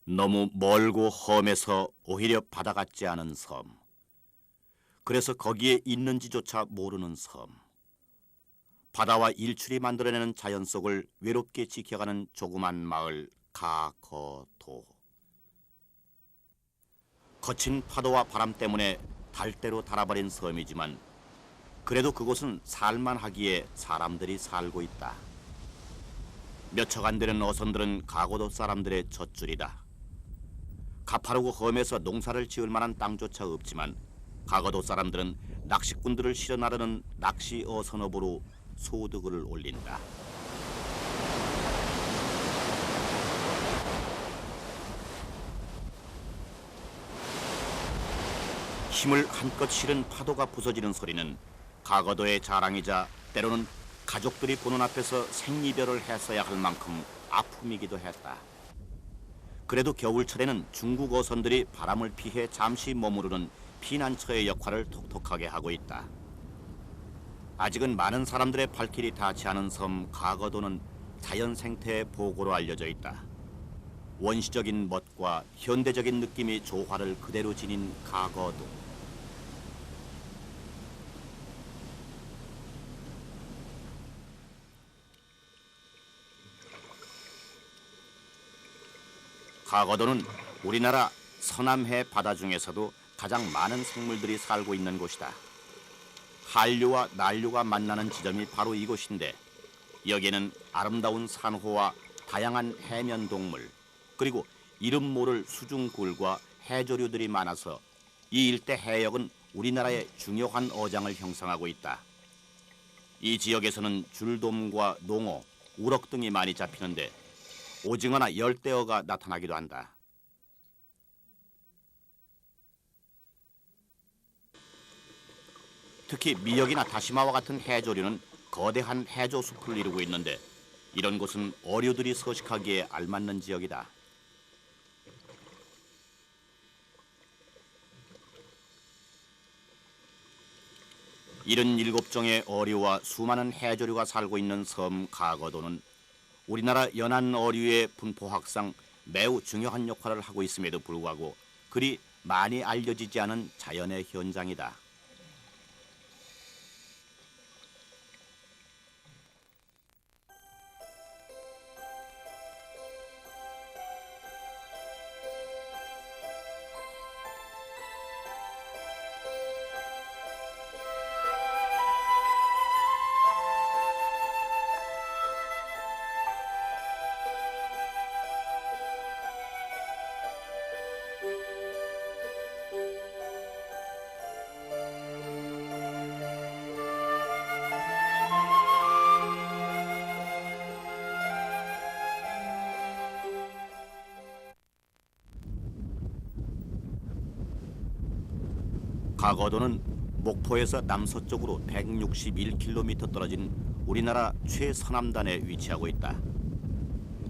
너무 멀고 험해서 오히려 바다 같지 않은 섬. 그래서 거기에 있는지조차 모르는 섬. 바다와 일출이 만들어내는 자연 속을 외롭게 지켜가는 조그만 마을 가거도. 거친 파도와 바람 때문에 달대로 달아버린 섬이지만 그래도 그곳은 살만하기에 사람들이 살고 있다. 몇 척 안 되는 어선들은 가고도 사람들의 젖줄이다. 가파르고 험해서 농사를 지을 만한 땅조차 없지만 가거도 사람들은 낚시꾼들을 실어 나르는 낚시 어선업으로 소득을 올린다. 힘을 한껏 실은 파도가 부서지는 소리는 가거도의 자랑이자 때로는 가족들이 보는 앞에서 생이별을 했어야 할 만큼 아픔이기도 했다. 그래도 겨울철에는 중국 어선들이 바람을 피해 잠시 머무르는 피난처의 역할을 톡톡하게 하고 있다. 아직은 많은 사람들의 발길이 닿지 않은 섬 가거도는 자연 생태의 보고로 알려져 있다. 원시적인 멋과 현대적인 느낌이 조화를 그대로 지닌 가거도. 가거도는 우리나라 서남해 바다 중에서도 가장 많은 생물들이 살고 있는 곳이다. 한류와 난류가 만나는 지점이 바로 이곳인데 여기에는 아름다운 산호와 다양한 해면 동물 그리고 이름 모를 수중굴과 해조류들이 많아서 이 일대 해역은 우리나라의 중요한 어장을 형성하고 있다. 이 지역에서는 줄돔과 농어, 우럭 등이 많이 잡히는데 오징어나 열대어가 나타나기도 한다. 특히 미역이나 다시마와 같은 해조류는 거대한 해조 숲을 이루고 있는데 이런 곳은 어류들이 서식하기에 알맞는 지역이다. 이런 7종의 어류와 수많은 해조류가 살고 있는 섬 가거도는 우리나라 연안 어류의 분포학상 매우 중요한 역할을 하고 있음에도 불구하고 그리 많이 알려지지 않은 자연의 현장이다. 가거도는 목포에서 남서쪽으로 161km 떨어진 우리나라 최서남단에 위치하고 있다.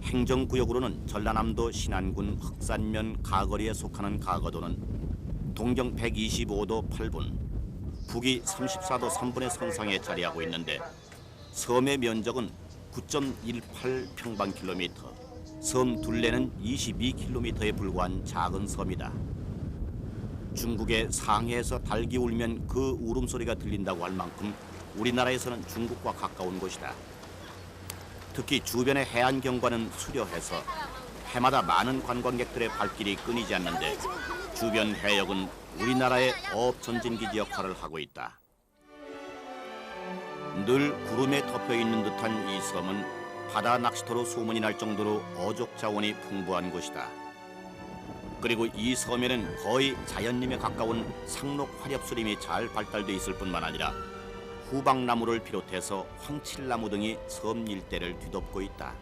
행정구역으로는 전라남도 신안군 흑산면 가거리에 속하는 가거도는 동경 125도 8분, 북위 34도 3분의 선상에 자리하고 있는데 섬의 면적은 9.18평방킬로미터, 섬 둘레는 22km에 불과한 작은 섬이다. 중국의 상해에서 닭이 울면 그 울음소리가 들린다고 할 만큼 우리나라에서는 중국과 가까운 곳이다. 특히 주변의 해안 경관은 수려해서 해마다 많은 관광객들의 발길이 끊이지 않는데 주변 해역은 우리나라의 어업 전진기지 역할을 하고 있다. 늘 구름에 덮여 있는 듯한 이 섬은 바다 낚시터로 소문이 날 정도로 어족 자원이 풍부한 곳이다. 그리고 이 섬에는 거의 자연림에 가까운 상록 화렵수림이 잘 발달돼 있을 뿐만 아니라 후박나무를 비롯해서 황칠나무 등이 섬 일대를 뒤덮고 있다.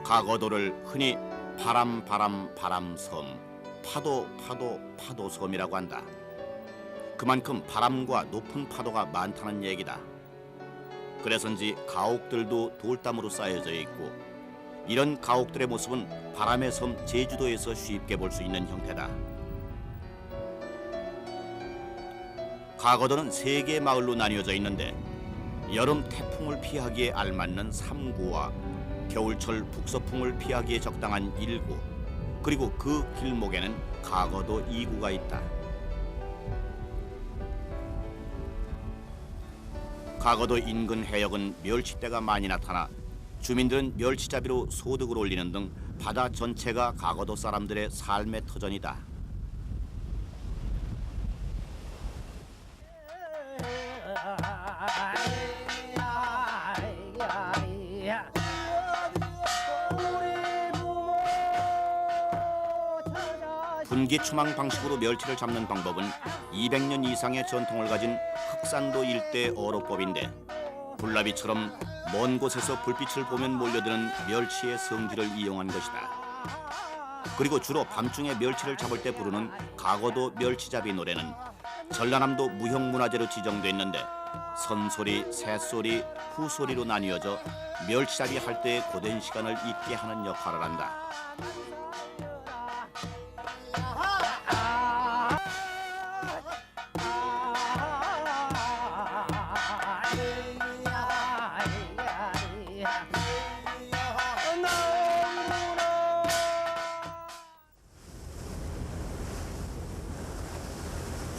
가거도를 흔히 바람섬, 파도섬이라고 한다. 그만큼 바람과 높은 파도가 많다는 얘기다. 그래서인지 가옥들도 돌담으로 쌓여져 있고 이런 가옥들의 모습은 바람의 섬 제주도에서 쉽게 볼 수 있는 형태다. 가거도는 3개의 마을로 나뉘어져 있는데 여름 태풍을 피하기에 알맞는 3구와 겨울철 북서풍을 피하기에 적당한 1구, 그리고 그 길목에는 가거도 2구가 있다. 가거도 인근 해역은 멸치떼가 많이 나타나 주민들은 멸치잡이로 소득을 올리는 등 바다 전체가 가거도 사람들의 삶의 터전이다. 분기추망 방식으로 멸치를 잡는 방법은 200년 이상의 전통을 가진 흑산도 일대 어로법인데, 불나비처럼 먼 곳에서 불빛을 보면 몰려드는 멸치의 성질을 이용한 것이다. 그리고 주로 밤중에 멸치를 잡을 때 부르는 가거도 멸치잡이 노래는 전라남도 무형문화재로 지정됐는데, 선소리, 새소리, 후소리로 나뉘어져 멸치잡이 할 때의 고된 시간을 잊게 하는 역할을 한다.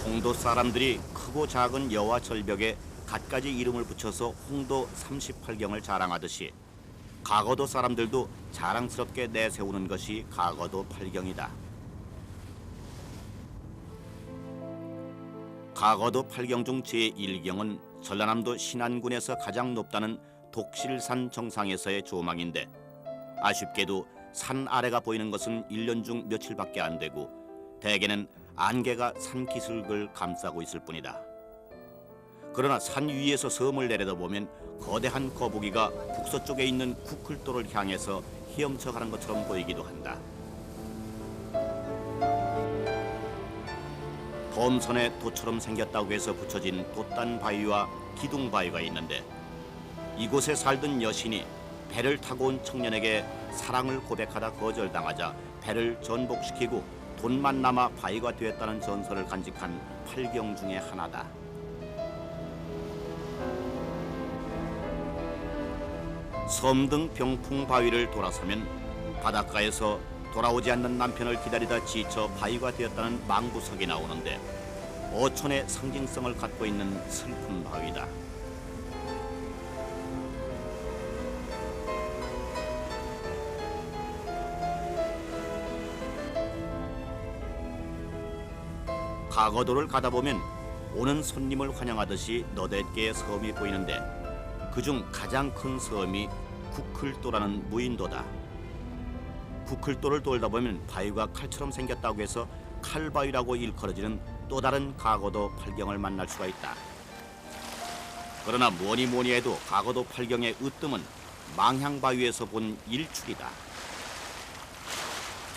홍도 사람들이 크고 작은 여와 절벽에 갖가지 이름을 붙여서 홍도 38경을 자랑하듯이 가거도 사람들도 자랑스럽게 내세우는 것이 가거도 8경이다. 가거도 8경 중 제1경은 전라남도 신안군에서 가장 높다는 독실산 정상에서의 조망인데, 아쉽게도 산 아래가 보이는 것은 1년 중 며칠밖에 안 되고 대개는 안개가 산 기슭을 감싸고 있을 뿐이다. 그러나 산 위에서 섬을 내려다보면 거대한 거북이가 북서쪽에 있는 쿠클도를 향해서 헤엄쳐 가는 것처럼 보이기도 한다. 돔선에 도처럼 생겼다고 해서 붙여진 돛단바위와 기둥바위가 있는데, 이곳에 살던 여신이 배를 타고 온 청년에게 사랑을 고백하다 거절당하자 배를 전복시키고 돈만 남아 바위가 되었다는 전설을 간직한 8경 중에 하나다. 섬등 병풍 바위를 돌아서면 바닷가에서 돌아오지 않는 남편을 기다리다 지쳐 바위가 되었다는 망부석이 나오는데, 어촌의 상징성을 갖고 있는 슬픈 바위다. 가거도를 가다 보면 오는 손님을 환영하듯이 너댓 개의 섬이 보이는데, 그중 가장 큰 섬이 쿠클도라는 무인도다. 쿠클도를 돌다 보면 바위가 칼처럼 생겼다고 해서 칼바위라고 일컬어지는 또 다른 가거도 8경을 만날 수가 있다. 그러나 뭐니 해도 가거도 8경의 으뜸은 망향바위에서 본 일출이다.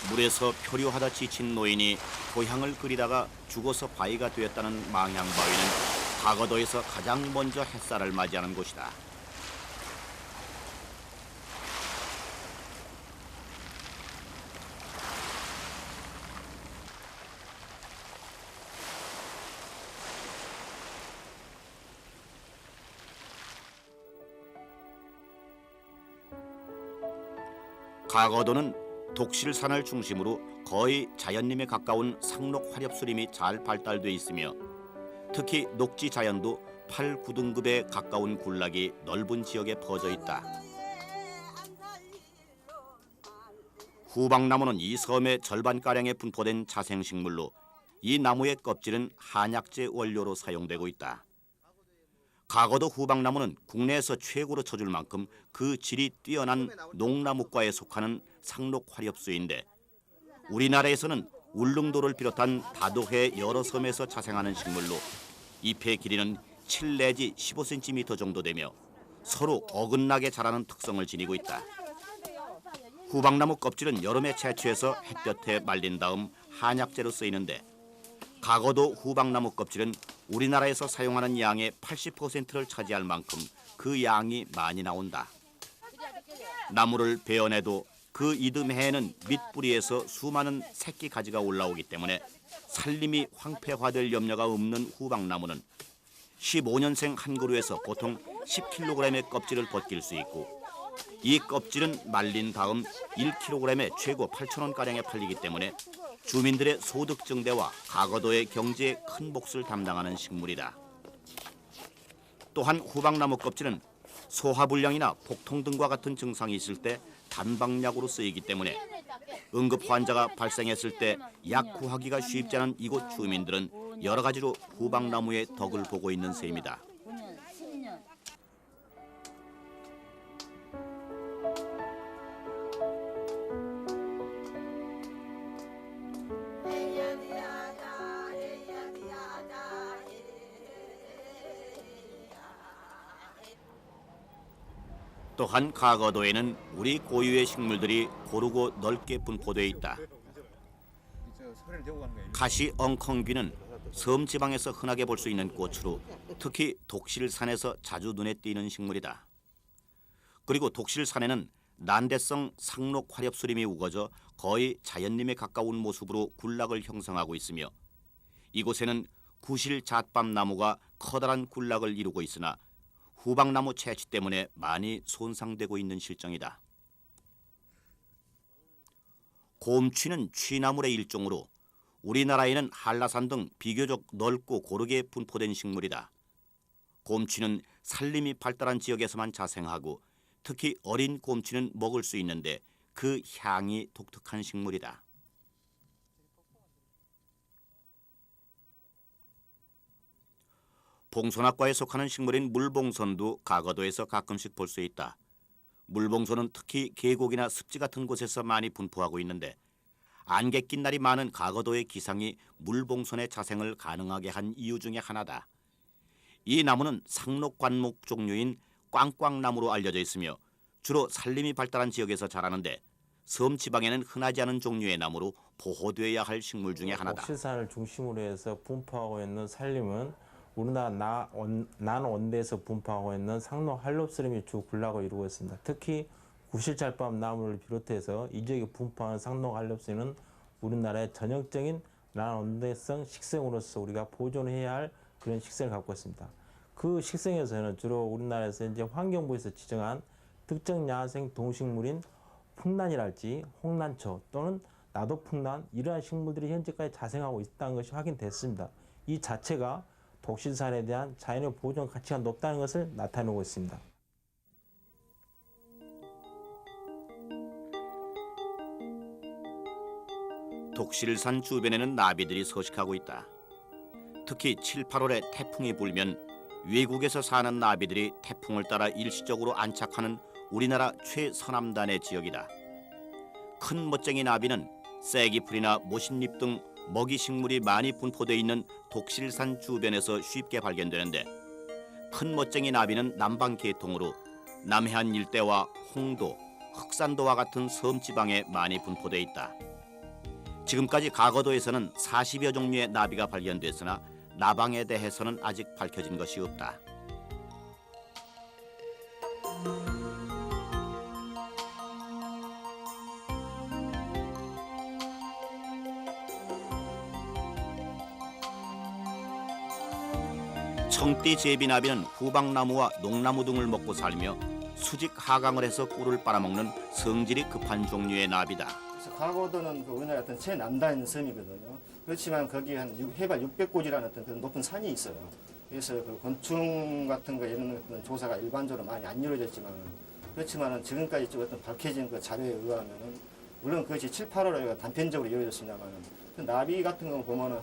물에서 표류하다 지친 노인이 고향을 그리다가 죽어서 바위가 되었다는 망향바위는 가거도에서 가장 먼저 햇살을 맞이하는 곳이다. 가거도는 독실산을 중심으로 거의 자연림에 가까운 상록 화렵수림이 잘 발달돼 있으며, 특히 녹지 자연도 8, 9등급에 가까운 군락이 넓은 지역에 퍼져 있다. 후박나무는 이 섬의 절반가량에 분포된 자생식물로, 이 나무의 껍질은 한약재 원료로 사용되고 있다. 가거도 후박나무는 국내에서 최고로 쳐줄 만큼 그 질이 뛰어난 농나무과에 속하는 상록화렵수인데, 우리나라에서는 울릉도를 비롯한 다도해 여러 섬에서 자생하는 식물로 잎의 길이는 7 내지 15cm 정도 되며 서로 어긋나게 자라는 특성을 지니고 있다. 후박나무 껍질은 여름에 채취해서 햇볕에 말린 다음 한약재로 쓰이는데, 가거도 후박나무 껍질은 우리나라에서 사용하는 양의 80%를 차지할 만큼 그 양이 많이 나온다. 나무를 베어내도 그 이듬해에는 밑뿌리에서 수많은 새끼 가지가 올라오기 때문에 산림이 황폐화될 염려가 없는 후박나무는 15년생 한 그루에서 보통 10kg의 껍질을 벗길 수 있고 이 껍질은 말린 다음 1kg에 최고 8,000원가량에 팔리기 때문에 주민들의 소득 증대와 가거도의 경제에 큰 몫을 담당하는 식물이다. 또한 후박나무 껍질은 소화불량이나 복통 등과 같은 증상이 있을 때 단방약으로 쓰이기 때문에 응급 환자가 발생했을 때 약 구하기가 쉽지 않은 이곳 주민들은 여러 가지로 후박나무의 덕을 보고 있는 셈이다. 또한 가거도에는 우리 고유의 식물들이 고르고 넓게 분포되어 있다. 가시 엉컹귀는 섬 지방에서 흔하게 볼 수 있는 꽃으로 특히 독실산에서 자주 눈에 띄는 식물이다. 그리고 독실산에는 난대성 상록 화렵수림이 우거져 거의 자연림에 가까운 모습으로 군락을 형성하고 있으며 이곳에는 구실잣밤나무가 커다란 군락을 이루고 있으나 후박나무 채취 때문에 많이 손상되고 있는 실정이다. 곰취는 취나물의 일종으로 우리나라에는 한라산 등 비교적 넓고 고르게 분포된 식물이다. 곰취는 산림이 발달한 지역에서만 자생하고 특히 어린 곰취는 먹을 수 있는데 그 향이 독특한 식물이다. 봉선학과에 속하는 식물인 물봉선도 가거도에서 가끔씩 볼 수 있다. 물봉선은 특히 계곡이나 습지 같은 곳에서 많이 분포하고 있는데 안개 낀 날이 많은 가거도의 기상이 물봉선의 자생을 가능하게 한 이유 중에 하나다. 이 나무는 상록관목 종류인 꽝꽝나무로 알려져 있으며 주로 산림이 발달한 지역에서 자라는데 섬 지방에는 흔하지 않은 종류의 나무로 보호되어야 할 식물 중에 하나다. 독실산을 중심으로 해서 분포하고 있는 산림은 우리나라 난원대에서 분포하고 있는 상록 한롭수림이 주 군락을 이루고 있습니다. 특히 구실잣밤 나무를 비롯해서 이 지역에 분포하는 상록 한롭수림은 우리나라의 전형적인 난원대성 식생으로서 우리가 보존해야 할 그런 식생을 갖고 있습니다. 그 식생에서는 주로 우리나라에서 이제 환경부에서 지정한 특정 야생 동식물인 풍란이랄지 홍란초 또는 나도풍란 이러한 식물들이 현재까지 자생하고 있다는 것이 확인됐습니다. 이 자체가 독실산에 대한 자연의 보존 가치가 높다는 것을 나타내고 있습니다. 독실산 주변에는 나비들이 서식하고 있다. 특히 7, 8월에 태풍이 불면 외국에서 사는 나비들이 태풍을 따라 일시적으로 안착하는 우리나라 최서남단의 지역이다. 큰 멋쟁이 나비는 쐐기풀이나 모신잎 등 먹이식물이 많이 분포되어 있는 독실산 주변에서 쉽게 발견되는데 큰 멋쟁이 나비는 남방 계통으로 남해안 일대와 홍도, 흑산도와 같은 섬지방에 많이 분포되어 있다. 지금까지 가거도에서는 40여 종류의 나비가 발견됐으나 나방에 대해서는 아직 밝혀진 것이 없다. 청띠 제비나비는 후박나무와 농나무 등을 먹고 살며 수직 하강을 해서 꿀을 빨아먹는 성질이 급한 종류의 나비다. 그래서 가거도는 우리나라 어떤 최남단 섬이거든요. 그렇지만 거기 한 해발 600고지라는 어떤 그 높은 산이 있어요. 그래서 그 곤충 같은 거 이런 어떤 조사가 일반적으로 많이 안 이루어졌지만 그렇지만은 지금까지 좀 어떤 밝혀진 그 자료에 의하면은 물론 그것이 7, 8월에 단편적으로 이루어졌습니다만은 그 나비 같은 거 보면은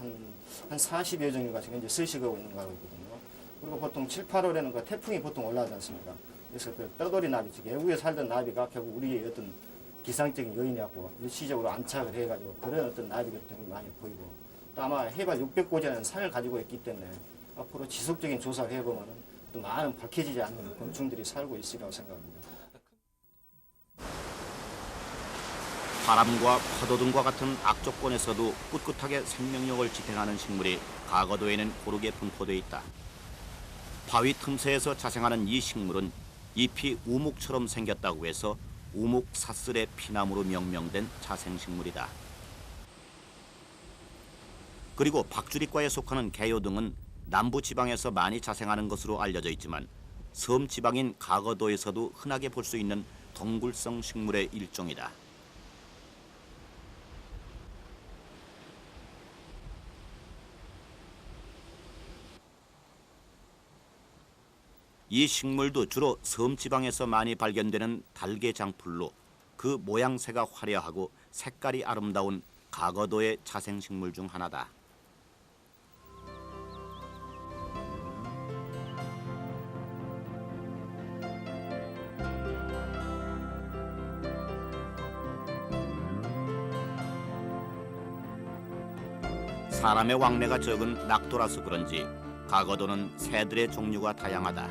한 40여 종류가 지금 이제 서식하고 있는 거고 있거든요. 그리고 보통 7, 8월에는 그 태풍이 보통 올라오지 않습니까? 그래서 그 떠돌이 나비, 즉 외국에 살던 나비가 결국 우리의 어떤 기상적인 요인이었고 일시적으로 안착을 해가지고 그런 어떤 나비 같은 게 많이 보이고 또 아마 해발 600고지라는 산을 가지고 있기 때문에 앞으로 지속적인 조사를 해보면 또 많은 밝혀지지 않는 곤충들이 살고 있으리라고 생각합니다. 바람과 파도 등과 같은 악조건에서도 꿋꿋하게 생명력을 지탱하는 식물이 가거도에는 고르게 분포되어 있다. 바위 틈새에서 자생하는 이 식물은 잎이 우묵처럼 생겼다고 해서 우묵사슬의 피나무로 명명된 자생식물이다. 그리고 박주리과에 속하는 개요 등은 남부지방에서 많이 자생하는 것으로 알려져 있지만 섬 지방인 가거도에서도 흔하게 볼 수 있는 동굴성 식물의 일종이다. 이 식물도 주로 섬 지방에서 많이 발견되는 달개 장풀로 그 모양새가 화려하고 색깔이 아름다운 가거도의 자생식물 중 하나다. 사람의 왕래가 적은 낙도라서 그런지 가거도는 새들의 종류가 다양하다.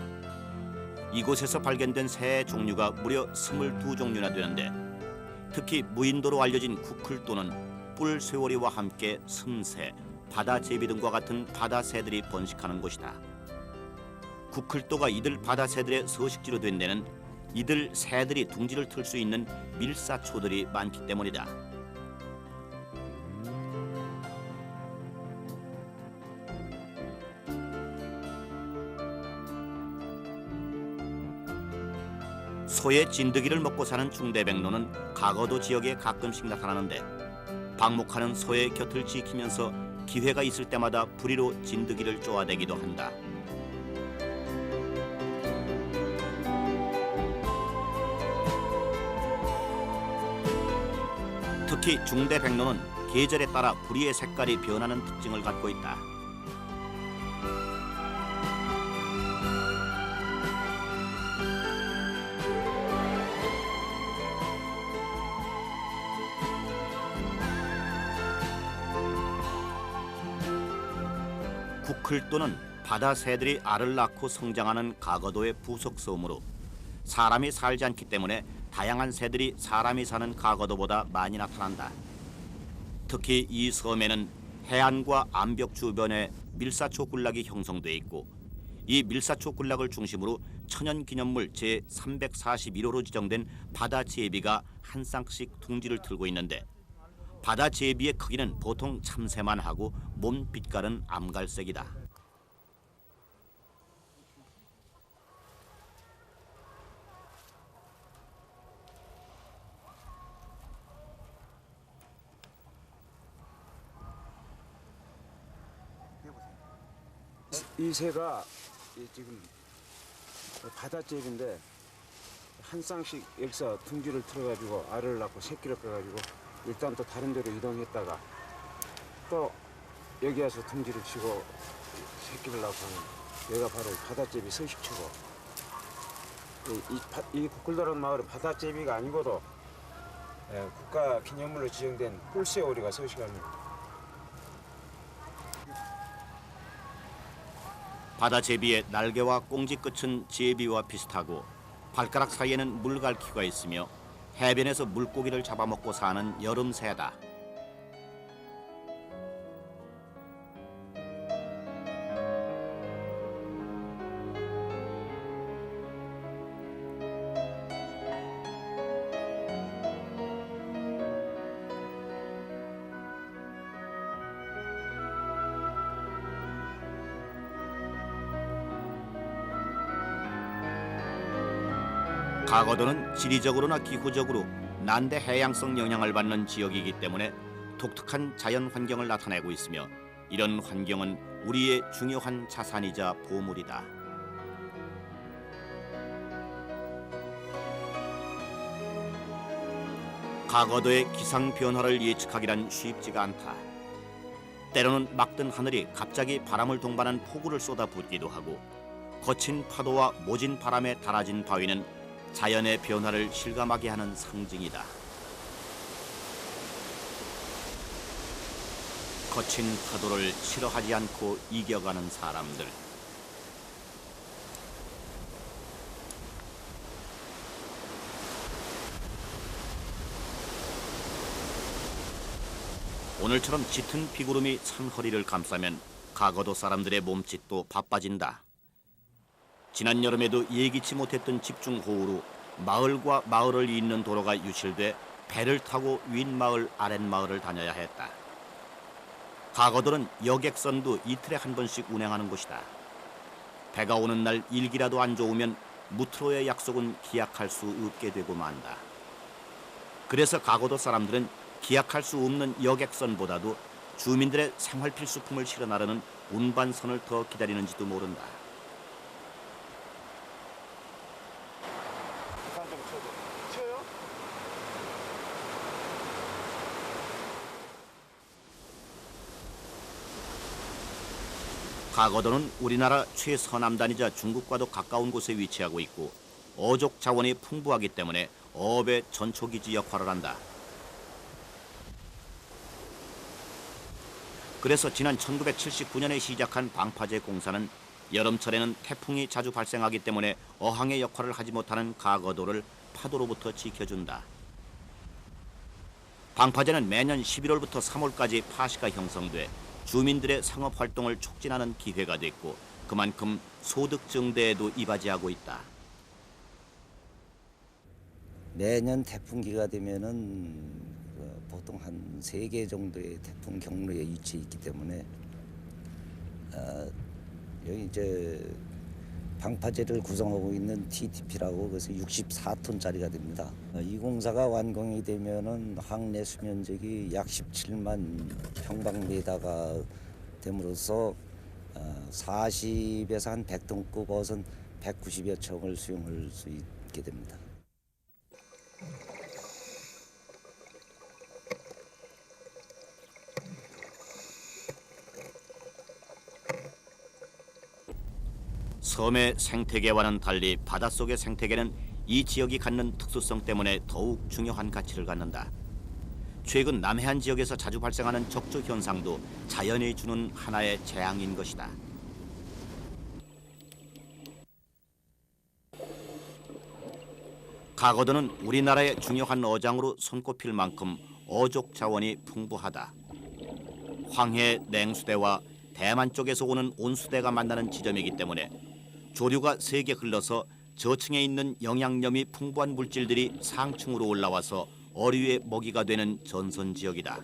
이곳에서 발견된 새의 종류가 무려 22종류나 되는데 특히 무인도로 알려진 쿠클도는 뿔쇠오리와 함께 섬새, 바다제비 등과 같은 바다새들이 번식하는 곳이다. 쿠클도가 이들 바다새들의 서식지로 된 데는 이들 새들이 둥지를 틀 수 있는 밀사초들이 많기 때문이다. 소의 진드기를 먹고 사는 중대백로는 가거도 지역에 가끔씩 나타나는데 방목하는 소의 곁을 지키면서 기회가 있을 때마다 부리로 진드기를 쪼아대기도 한다. 특히 중대백로는 계절에 따라 부리의 색깔이 변하는 특징을 갖고 있다. 쿠클도는 바다새들이 알을 낳고 성장하는 가거도의 부속섬으로 사람이 살지 않기 때문에 다양한 새들이 사람이 사는 가거도보다 많이 나타난다. 특히 이 섬에는 해안과 암벽 주변에 밀사초 군락이 형성돼 있고 이 밀사초 군락을 중심으로 천연기념물 제341호로 지정된 바다제비가 한 쌍씩 둥지를 틀고 있는데 바다제비의 크기는 보통 참새만 하고 몸 빛깔은 암갈색이다. 이 새가 지금 바다제비인데 한 쌍씩 여기서 둥지를 틀어가지고 알을 낳고 새끼를 꺼가지고 일단 또 다른 데로 이동했다가 또 여기 와서 둥지를 치고 새끼를 낳고 하는 여기가 바로 바다제비 서식처고 이 구클도라는 마을은 바다제비가 아니고도 국가 기념물로 지정된 뿔새오리가 서식합니다. 바다제비의 날개와 꽁지 끝은 제비와 비슷하고 발가락 사이에는 물갈퀴가 있으며 해변에서 물고기를 잡아먹고 사는 여름새다. 가거도는 지리적으로나 기후적으로 난대 해양성 영향을 받는 지역이기 때문에 독특한 자연 환경을 나타내고 있으며 이런 환경은 우리의 중요한 자산이자 보물이다. 가거도의 기상 변화를 예측하기란 쉽지가 않다. 때로는 막든 하늘이 갑자기 바람을 동반한 폭우를 쏟아붓기도 하고 거친 파도와 모진 바람에 달아진 바위는 자연의 변화를 실감하게 하는 상징이다. 거친 파도를 싫어하지 않고 이겨가는 사람들. 오늘처럼 짙은 비구름이 산허리를 감싸면 가거도 사람들의 몸짓도 바빠진다. 지난 여름에도 예기치 못했던 집중호우로 마을과 마을을 잇는 도로가 유실돼 배를 타고 윗마을 아랫마을을 다녀야 했다. 가거도는 여객선도 이틀에 한 번씩 운행하는 곳이다. 배가 오는 날 일기라도 안 좋으면 무트로의 약속은 기약할 수 없게 되고 만다. 그래서 가고도 사람들은 기약할 수 없는 여객선보다도 주민들의 생활 필수품을 실어 나르는 운반선을 더 기다리는지도 모른다. 가거도는 우리나라 최서남단이자 중국과도 가까운 곳에 위치하고 있고 어족 자원이 풍부하기 때문에 어업의 전초기지 역할을 한다. 그래서 지난 1979년에 시작한 방파제 공사는 여름철에는 태풍이 자주 발생하기 때문에 어항의 역할을 하지 못하는 가거도를 파도로부터 지켜준다. 방파제는 매년 11월부터 3월까지 파시가 형성돼 주민들의 상업 활동을 촉진하는 기회가 됐고 그만큼 소득 증대에도 이바지하고 있다. 매년 태풍기가 되면은 보통 한 3개 정도의 태풍 경로에 위치해 있기 때문에 여기 이제 방파제를 구성하고 있는 TTP라고 그래서 64톤짜리가 됩니다. 이 공사가 완공이 되면은 항내 수면적이 약 17만 평방미터가 됨으로써 40에서 한 100톤급 어선 190여 척을 수용할 수 있게 됩니다. 섬의 생태계와는 달리 바닷속의 생태계는 이 지역이 갖는 특수성 때문에 더욱 중요한 가치를 갖는다. 최근 남해안 지역에서 자주 발생하는 적조 현상도 자연이 주는 하나의 재앙인 것이다. 가거도는 우리나라의 중요한 어장으로 손꼽힐 만큼 어족 자원이 풍부하다. 황해 냉수대와 대만 쪽에서 오는 온수대가 만나는 지점이기 때문에 조류가 세게 흘러서 저층에 있는 영양염이 풍부한 물질들이 상층으로 올라와서 어류의 먹이가 되는 전선 지역이다.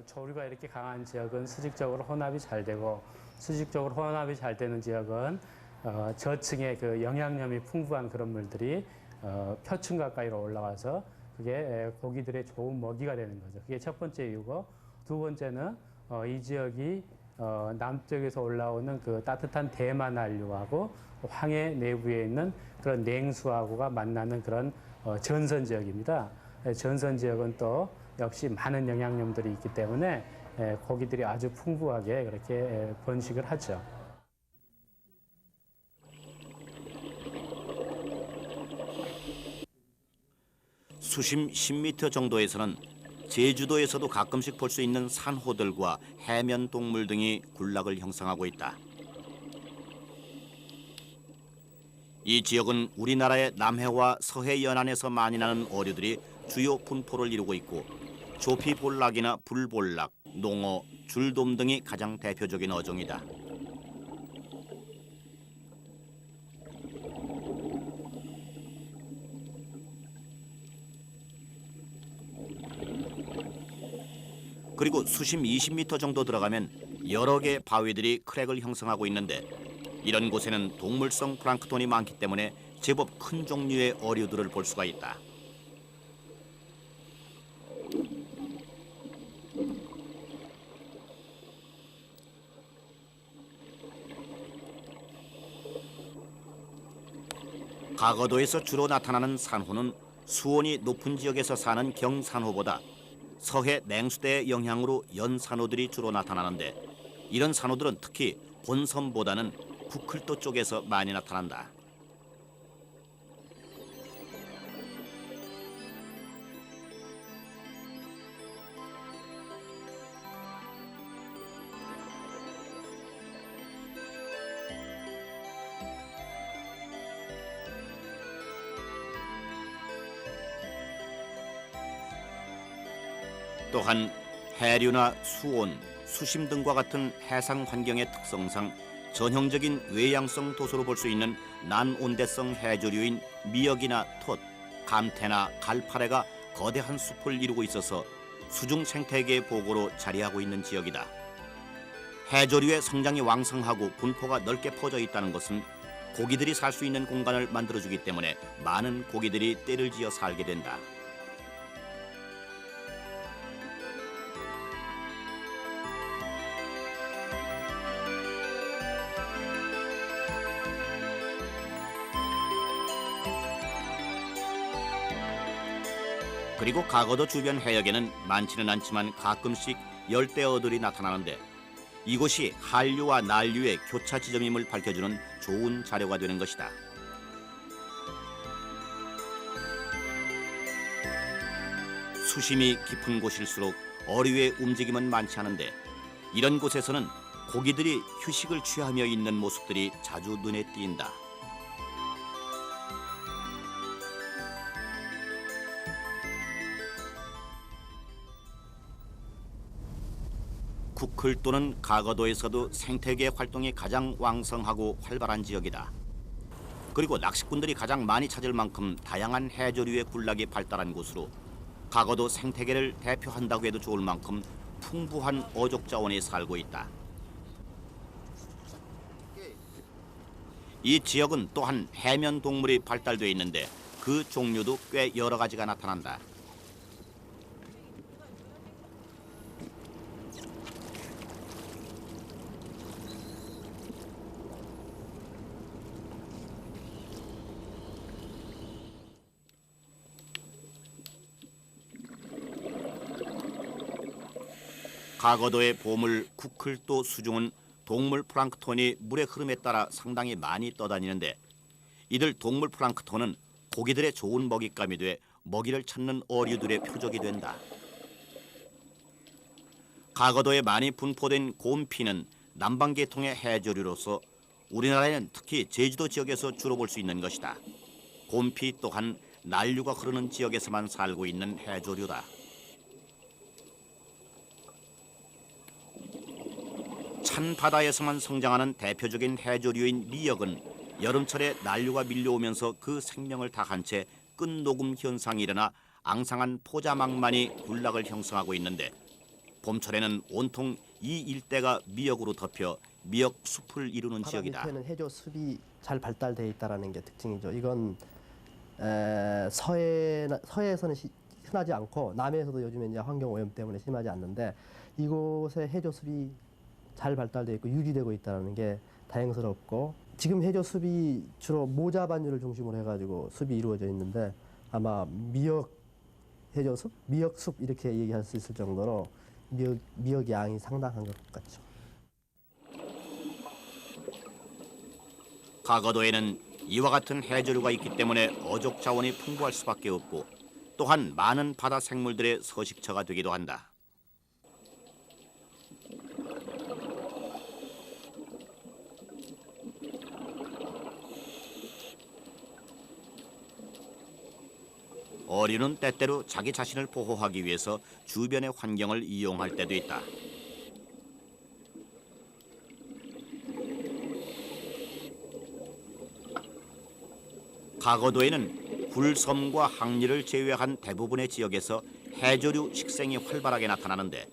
조류가 이렇게 강한 지역은 수직적으로 혼합이 잘 되고 수직적으로 혼합이 잘 되는 지역은 저층에 그 영양염이 풍부한 그런 물들이 표층 가까이로 올라와서 그게 고기들의 좋은 먹이가 되는 거죠. 그게 첫 번째 이유고, 두 번째는 이 지역이 남쪽에서 올라오는 그 따뜻한 대만 한류하고 황해 내부에 있는 그런 냉수하고가 만나는 그런 전선 지역입니다. 전선 지역은 또 역시 많은 영양염들이 있기 때문에 고기들이 아주 풍부하게 그렇게 번식을 하죠. 수심 10m 정도에서는 제주도에서도 가끔씩 볼 수 있는 산호들과 해면 동물 등이 군락을 형성하고 있다. 이 지역은 우리나라의 남해와 서해 연안에서 많이 나는 어류들이 주요 분포를 이루고 있고 조피볼락이나 불볼락, 농어, 줄돔 등이 가장 대표적인 어종이다. 그리고 수심 20m 정도 들어가면 여러 개의 바위들이 크랙을 형성하고 있는데 이런 곳에는 동물성 플랑크톤이 많기 때문에 제법 큰 종류의 어류들을 볼 수가 있다. 가거도에서 주로 나타나는 산호는 수온이 높은 지역에서 사는 경산호보다 서해 냉수대의 영향으로 연산호들이 주로 나타나는데 이런 산호들은 특히 본섬보다는 북클도 쪽에서 많이 나타난다. 또한 해류나 수온, 수심 등과 같은 해상 환경의 특성상 전형적인 외양성 도소로 볼 수 있는 난온대성 해조류인 미역이나 톳, 감태나 갈파래가 거대한 숲을 이루고 있어서 수중 생태계 보고로 자리하고 있는 지역이다. 해조류의 성장이 왕성하고 분포가 넓게 퍼져 있다는 것은 고기들이 살 수 있는 공간을 만들어주기 때문에 많은 고기들이 떼를 지어 살게 된다. 그리고 가거도 주변 해역에는 많지는 않지만 가끔씩 열대어들이 나타나는데 이곳이 한류와 난류의 교차 지점임을 밝혀주는 좋은 자료가 되는 것이다. 수심이 깊은 곳일수록 어류의 움직임은 많지 않은데 이런 곳에서는 고기들이 휴식을 취하며 있는 모습들이 자주 눈에 띈다. 쿠클도는 가거도에서도 생태계 활동이 가장 왕성하고 활발한 지역이다. 그리고 낚시꾼들이 가장 많이 찾을 만큼 다양한 해조류의 군락이 발달한 곳으로 가거도 생태계를 대표한다고 해도 좋을 만큼 풍부한 어족 자원이 살고 있다. 이 지역은 또한 해면 동물이 발달돼 있는데 그 종류도 꽤 여러 가지가 나타난다. 가거도의 보물 쿠클도 수중은 동물 플랑크톤이 물의 흐름에 따라 상당히 많이 떠다니는데 이들 동물 플랑크톤은 고기들의 좋은 먹잇감이 돼 먹이를 찾는 어류들의 표적이 된다. 가거도에 많이 분포된 곰피는 남방계통의 해조류로서 우리나라에는 특히 제주도 지역에서 주로 볼 수 있는 것이다. 곰피 또한 난류가 흐르는 지역에서만 살고 있는 해조류다. 찬 바다에서만 성장하는 대표적인 해조류인 미역은 여름철에 난류가 밀려오면서 그 생명을 다한 채 끝녹음 현상이 일어나 앙상한 포자망만이 군락을 형성하고 있는데 봄철에는 온통 이 일대가 미역으로 덮여 미역 숲을 이루는 지역이다. 바다 밑에는 해조 숲이 잘 발달되어 있다는 게 특징이죠. 이건 서해에서는 흔하지 않고 남해에서도 요즘에 이제 환경 오염 때문에 심하지 않는데 이곳에 해조 숲이 잘 발달되어 있고 유지되고 있다는 게 다행스럽고 지금 해조 숲이 주로 모자 반류를 중심으로 해가지고 숲이 이루어져 있는데 아마 미역 해조 숲, 미역 숲 이렇게 얘기할 수 있을 정도로 미역 양이 상당한 것 같죠. 가거도에는 이와 같은 해조류가 있기 때문에 어족 자원이 풍부할 수밖에 없고 또한 많은 바다 생물들의 서식처가 되기도 한다. 어류는 때때로 자기 자신을 보호하기 위해서 주변의 환경을 이용할 때도 있다. 가거도에는 굴섬과 항리를 제외한 대부분의 지역에서 해조류 식생이 활발하게 나타나는데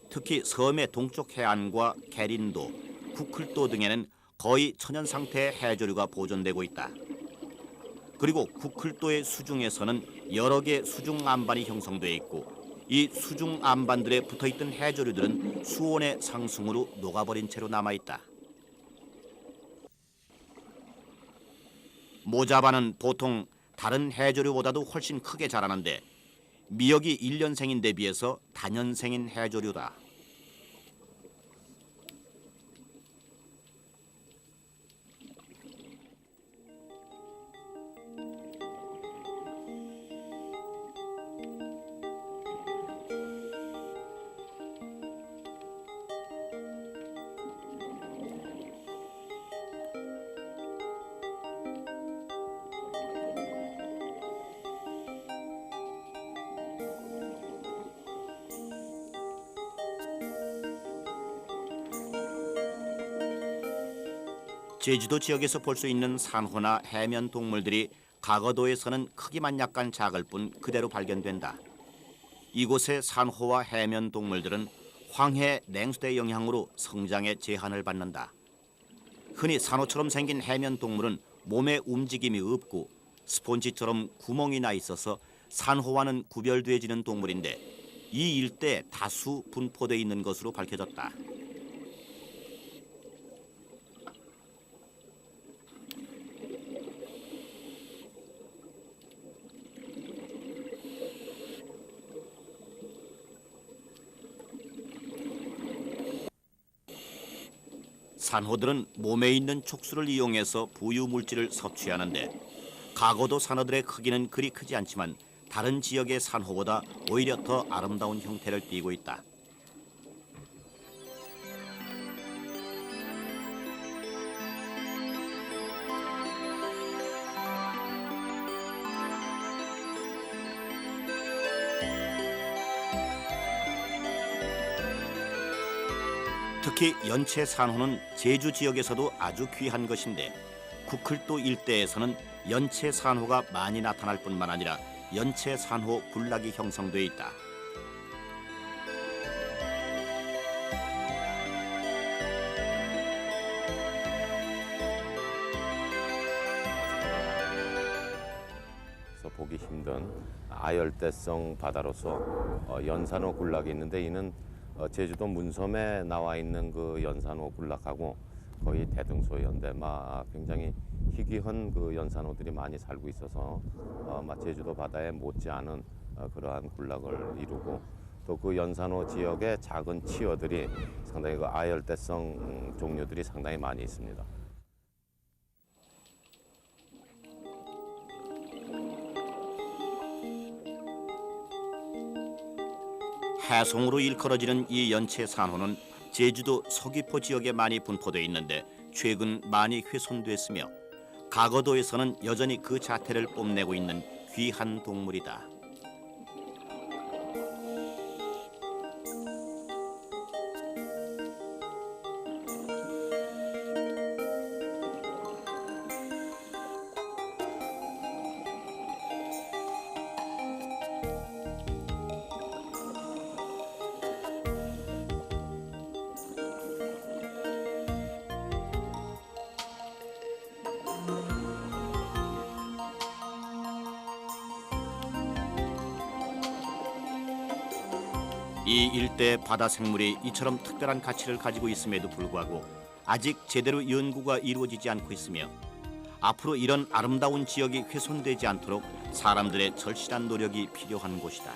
특히 섬의 동쪽 해안과 계린도, 쿠클도 등에는 거의 천연 상태의 해조류가 보존되고 있다. 그리고 쿠클도의 수중에서는 여러 개 수중 암반이 형성돼 있고 이 수중 암반들에 붙어있던 해조류들은 수온의 상승으로 녹아버린 채로 남아있다. 모자반은 보통 다른 해조류보다도 훨씬 크게 자라는데 미역이 1년생인데 비해서 다년생인 해조류다. 제주도 지역에서 볼 수 있는 산호나 해면 동물들이 가거도에서는 크기만 약간 작을 뿐 그대로 발견된다. 이곳의 산호와 해면 동물들은 황해 냉수대 영향으로 성장에 제한을 받는다. 흔히 산호처럼 생긴 해면 동물은 몸에 움직임이 없고 스폰지처럼 구멍이 나 있어서 산호와는 구별되어지는 동물인데 이 일대에 다수 분포되어 있는 것으로 밝혀졌다. 산호들은 몸에 있는 촉수를 이용해서 부유 물질을 섭취하는데 가거도 산호들의 크기는 그리 크지 않지만 다른 지역의 산호보다 오히려 더 아름다운 형태를 띠고 있다. 특히 연체 산호는 제주 지역에서도 아주 귀한 것인데 구클도 일대에서는 연체 산호가 많이 나타날 뿐만 아니라 연체 산호 군락이 형성돼 있다. 그래서 보기 힘든 아열대성 바다로서 연산호 군락이 있는데 이는 제주도 문섬에 나와 있는 그 연산호 군락하고 거의 대등소이인데 굉장히 희귀한 그 연산호들이 많이 살고 있어서 제주도 바다에 못지않은 그러한 군락을 이루고 또 그 연산호 지역의 작은 치어들이 상당히 그 아열대성 종류들이 상당히 많이 있습니다. 해송으로 일컬어지는 이 연체 산호는 제주도 서귀포 지역에 많이 분포되어 있는데 최근 많이 훼손됐으며 가거도에서는 여전히 그 자태를 뽐내고 있는 귀한 동물이다. 이 일대 바다 생물이 이처럼 특별한 가치를 가지고 있음에도 불구하고 아직 제대로 연구가 이루어지지 않고 있으며 앞으로 이런 아름다운 지역이 훼손되지 않도록 사람들의 절실한 노력이 필요한 곳이다.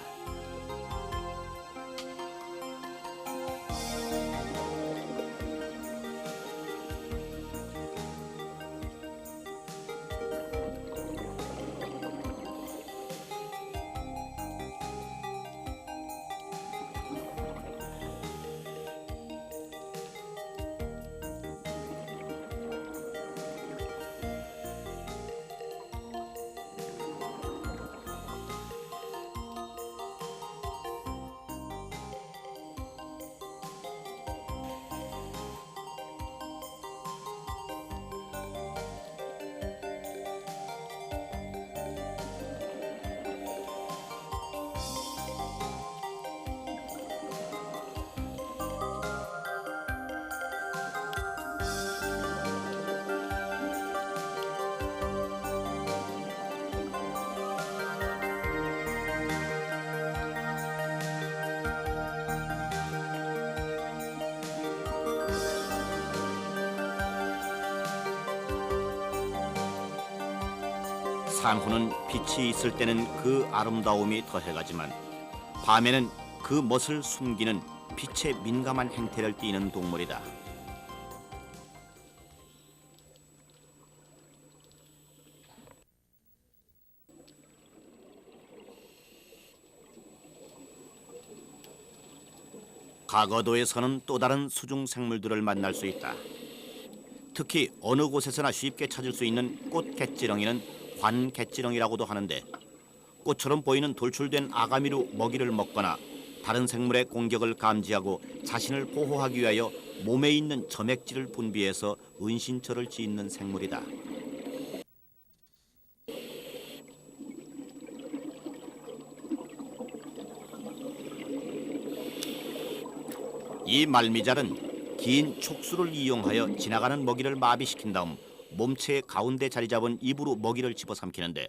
산호는 빛이 있을 때는 그 아름다움이 더해가지만 밤에는 그 멋을 숨기는 빛에 민감한 행태를 띠는 동물이다. 가거도에서는 또 다른 수중 생물들을 만날 수 있다. 특히 어느 곳에서나 쉽게 찾을 수 있는 꽃갯지렁이는 관갯지렁이라고도 하는데 꽃처럼 보이는 돌출된 아가미로 먹이를 먹거나 다른 생물의 공격을 감지하고 자신을 보호하기 위하여 몸에 있는 점액질을 분비해서 은신처를 짓는 생물이다. 이 말미잘은 긴 촉수를 이용하여 지나가는 먹이를 마비시킨 다음 몸체의 가운데 자리 잡은 입으로 먹이를 집어삼키는데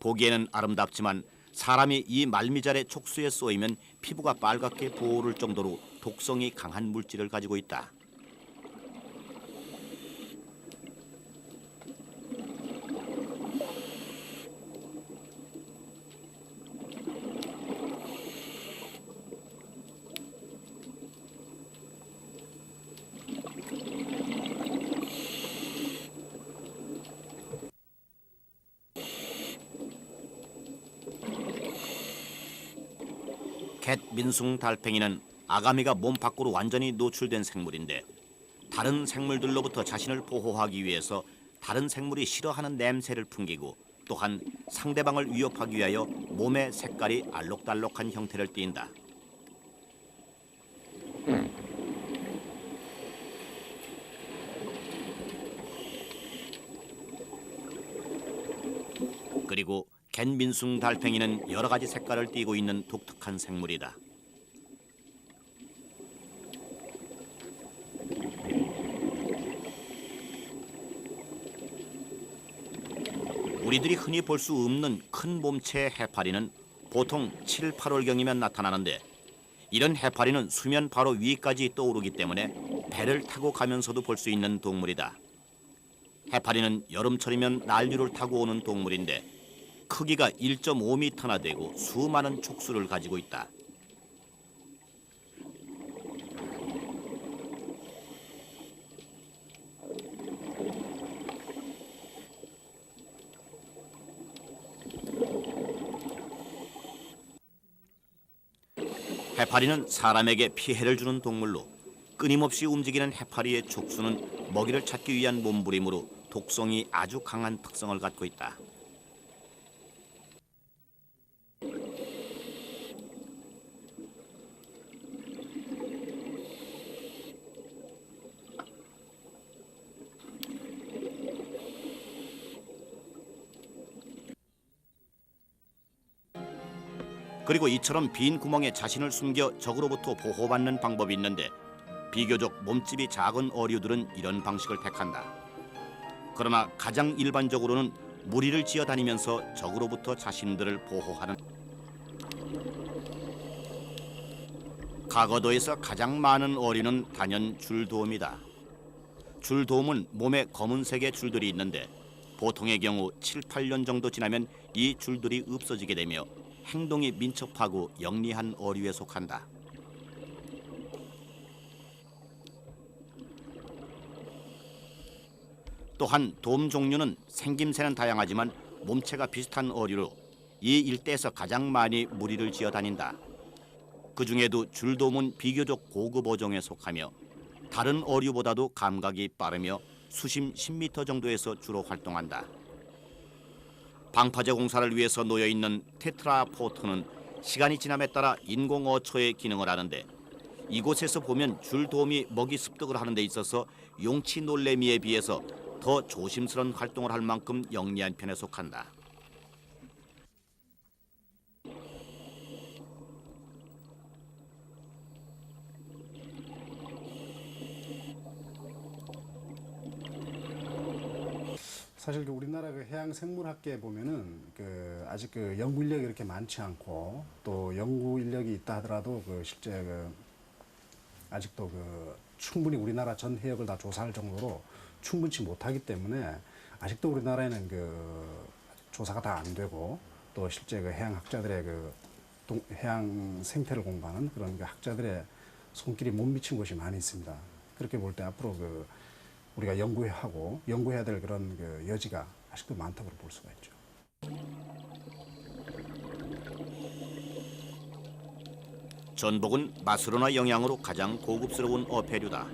보기에는 아름답지만 사람이 이 말미잘의 촉수에 쏘이면 피부가 빨갛게 부어오를 정도로 독성이 강한 물질을 가지고 있다. 갯 민숭 달팽이는 아가미가 몸 밖으로 완전히 노출된 생물인데 다른 생물들로부터 자신을 보호하기 위해서 다른 생물이 싫어하는 냄새를 풍기고 또한 상대방을 위협하기 위하여 몸의 색깔이 알록달록한 형태를 띈다. 그리고 갯민숭 달팽이는 여러 가지 색깔을 띠고 있는 독특한 생물이다. 우리들이 흔히 볼 수 없는 큰 몸체의 해파리는 보통 7, 8월경이면 나타나는데 이런 해파리는 수면 바로 위까지 떠오르기 때문에 배를 타고 가면서도 볼 수 있는 동물이다. 해파리는 여름철이면 난류를 타고 오는 동물인데 크기가 1.5m나 되고 수많은 촉수를 가지고 있다. 해파리는 사람에게 피해를 주는 동물로 끊임없이 움직이는 해파리의 촉수는 먹이를 찾기 위한 몸부림으로 독성이 아주 강한 특성을 갖고 있다. 그리고 이처럼 빈 구멍에 자신을 숨겨 적으로부터 보호받는 방법이 있는데 비교적 몸집이 작은 어류들은 이런 방식을 택한다. 그러나 가장 일반적으로는 무리를 지어 다니면서 적으로부터 자신들을 보호하는 가거도에서 가장 많은 어류는 단연 줄도움이다. 줄도움은 몸에 검은색의 줄들이 있는데 보통의 경우 7, 8년 정도 지나면 이 줄들이 없어지게 되며 행동이 민첩하고 영리한 어류에 속한다. 또한 돔 종류는 생김새는 다양하지만 몸체가 비슷한 어류로 이 일대에서 가장 많이 무리를 지어 다닌다. 그 중에도 줄돔은 비교적 고급 어종에 속하며 다른 어류보다도 감각이 빠르며 수심 10m 정도에서 주로 활동한다. 방파제 공사를 위해서 놓여있는 테트라포트는 시간이 지남에 따라 인공어초의 기능을 하는데 이곳에서 보면 줄돔이 먹이 습득을 하는 데 있어서 용치 놀래미에 비해서 더 조심스러운 활동을 할 만큼 영리한 편에 속한다. 사실 우리나라 해양 생물학계에 보면은 아직 연구 인력이 그렇게 많지 않고 또 연구 인력이 있다 하더라도 실제 아직도 충분히 우리나라 전 해역을 다 조사할 정도로 충분치 못하기 때문에 아직도 우리나라에는 조사가 다 안 되고 또 실제 해양 학자들의 해양 생태를 공부하는 그런 학자들의 손길이 못 미친 곳이 많이 있습니다. 그렇게 볼 때 앞으로 우리가 연구해야 될 그런 여지가 아직도 많다고 볼 수가 있죠. 전복은 맛으로나 영양으로 가장 고급스러운 어패류다.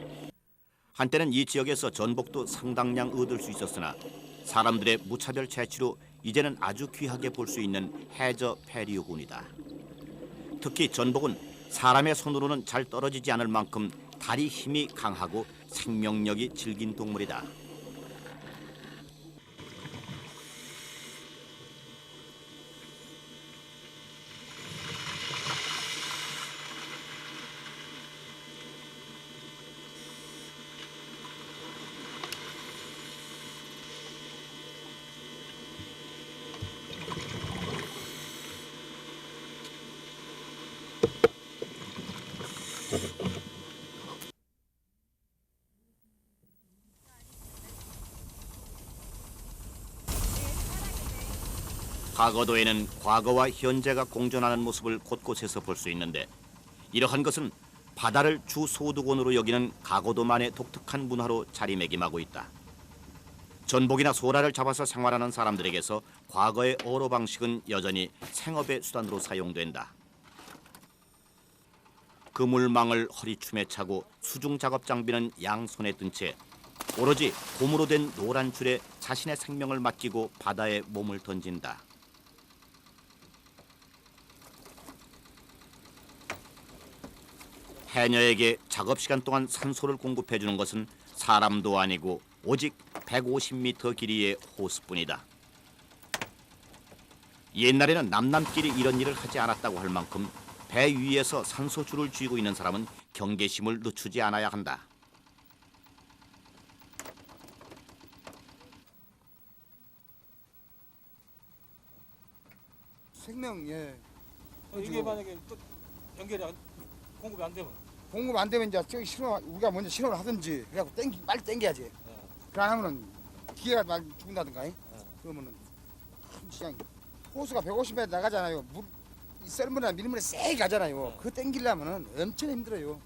한때는 이 지역에서 전복도 상당량 얻을 수 있었으나 사람들의 무차별 채취로 이제는 아주 귀하게 볼 수 있는 해저 패류군이다. 특히 전복은 사람의 손으로는 잘 떨어지지 않을 만큼 다리 힘이 강하고 생명력이 질긴 동물이다. 가거도에는 과거와 현재가 공존하는 모습을 곳곳에서 볼 수 있는데 이러한 것은 바다를 주 소득원으로 여기는 가거도만의 독특한 문화로 자리매김하고 있다. 전복이나 소라를 잡아서 생활하는 사람들에게서 과거의 어로 방식은 여전히 생업의 수단으로 사용된다. 그물망을 허리춤에 차고 수중 작업 장비는 양손에 든 채 오로지 고무로 된 노란 줄에 자신의 생명을 맡기고 바다에 몸을 던진다. 해녀에게 작업 시간 동안 산소를 공급해 주는 것은 사람도 아니고 오직 150m 길이의 호수뿐이다. 옛날에는 남남끼리 이런 일을 하지 않았다고 할 만큼 배 위에서 산소줄을 쥐고 있는 사람은 경계심을 늦추지 않아야 한다. 생명, 예. 이게 만약에 또 연결이 공급이 안 되면? 공급 안 되면 이제 저기 신호, 우리가 먼저 신호를 하든지 그래갖고 빨리 땡겨야지. 그러면은 기계가 많이 죽는다든가. 그러면은 그냥 호수가 150m 나가잖아요. 물 썰물이나 밀물이 세게 가잖아요. 그거 땡기려면은 엄청 힘들어요.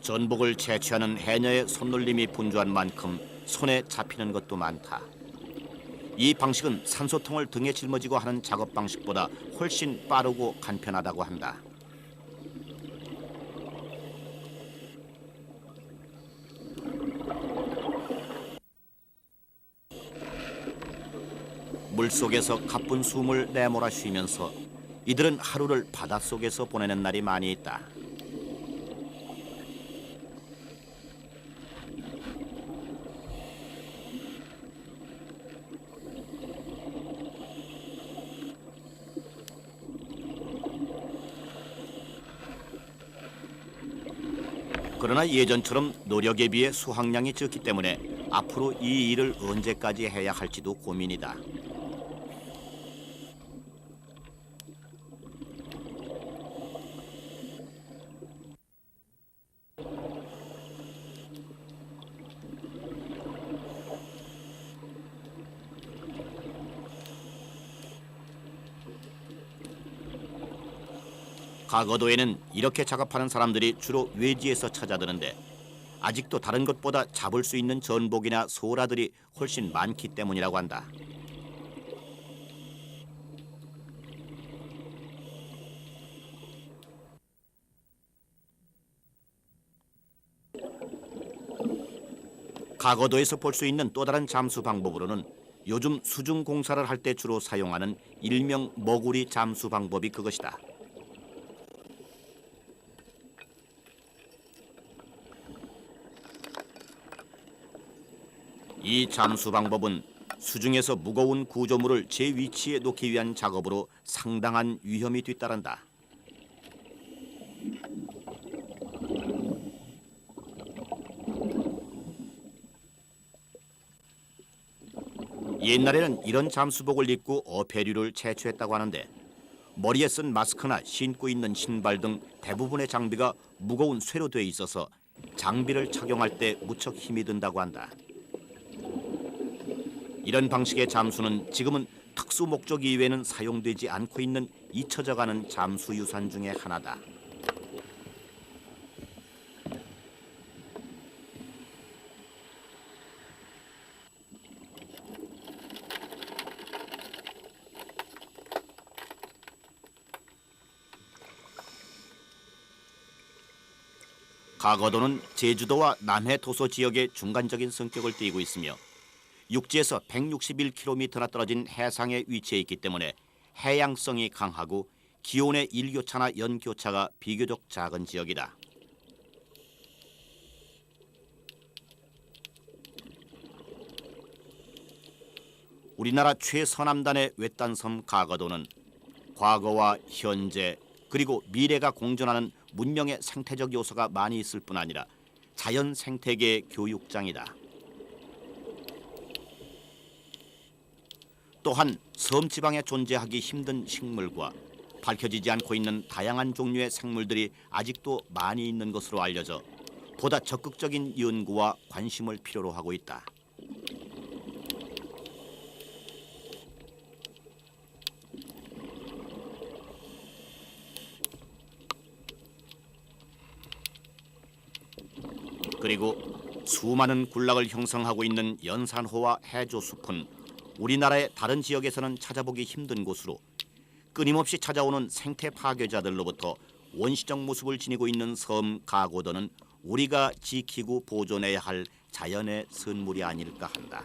전복을 채취하는 해녀의 손놀림이 분주한 만큼 손에 잡히는 것도 많다. 이 방식은 산소통을 등에 짊어지고 하는 작업 방식보다 훨씬 빠르고 간편하다고 한다. 물속에서 가쁜 숨을 내몰아 쉬면서 이들은 하루를 바닷속에서 보내는 날이 많이 있다. 그러나 예전처럼 노력에 비해 수확량이 적기 때문에 앞으로 이 일을 언제까지 해야 할지도 고민이다. 가거도에는 이렇게 작업하는 사람들이 주로 외지에서 찾아드는데 아직도 다른 것보다 잡을 수 있는 전복이나 소라들이 훨씬 많기 때문이라고 한다. 가거도에서 볼 수 있는 또 다른 잠수 방법으로는 요즘 수중 공사를 할 때 주로 사용하는 일명 머구리 잠수 방법이 그것이다. 이 잠수 방법은 수중에서 무거운 구조물을 제 위치에 놓기 위한 작업으로 상당한 위험이 뒤따른다. 옛날에는 이런 잠수복을 입고 어패류를 채취했다고 하는데 머리에 쓴 마스크나 신고 있는 신발 등 대부분의 장비가 무거운 쇠로 돼 있어서 장비를 착용할 때 무척 힘이 든다고 한다. 이런 방식의 잠수는 지금은 특수 목적 이외에는 사용되지 않고 있는 잊혀져가는 잠수 유산 중에 하나다. 가거도는 제주도와 남해 도서 지역의 중간적인 성격을 띠고 있으며 육지에서 161km나 떨어진 해상에 위치해 있기 때문에 해양성이 강하고 기온의 일교차나 연교차가 비교적 작은 지역이다. 우리나라 최서남단의 외딴섬 가거도는 과거와 현재 그리고 미래가 공존하는 문명의 생태적 요소가 많이 있을 뿐 아니라 자연 생태계 교육장이다. 또한 섬 지방에 존재하기 힘든 식물과 밝혀지지 않고 있는 다양한 종류의 생물들이 아직도 많이 있는 것으로 알려져 보다 적극적인 연구와 관심을 필요로 하고 있다. 그리고 수많은 군락을 형성하고 있는 연산호와 해조숲은 우리나라의 다른 지역에서는 찾아보기 힘든 곳으로 끊임없이 찾아오는 생태 파괴자들로부터 원시적 모습을 지니고 있는 섬 가고도는 우리가 지키고 보존해야 할 자연의 선물이 아닐까 한다.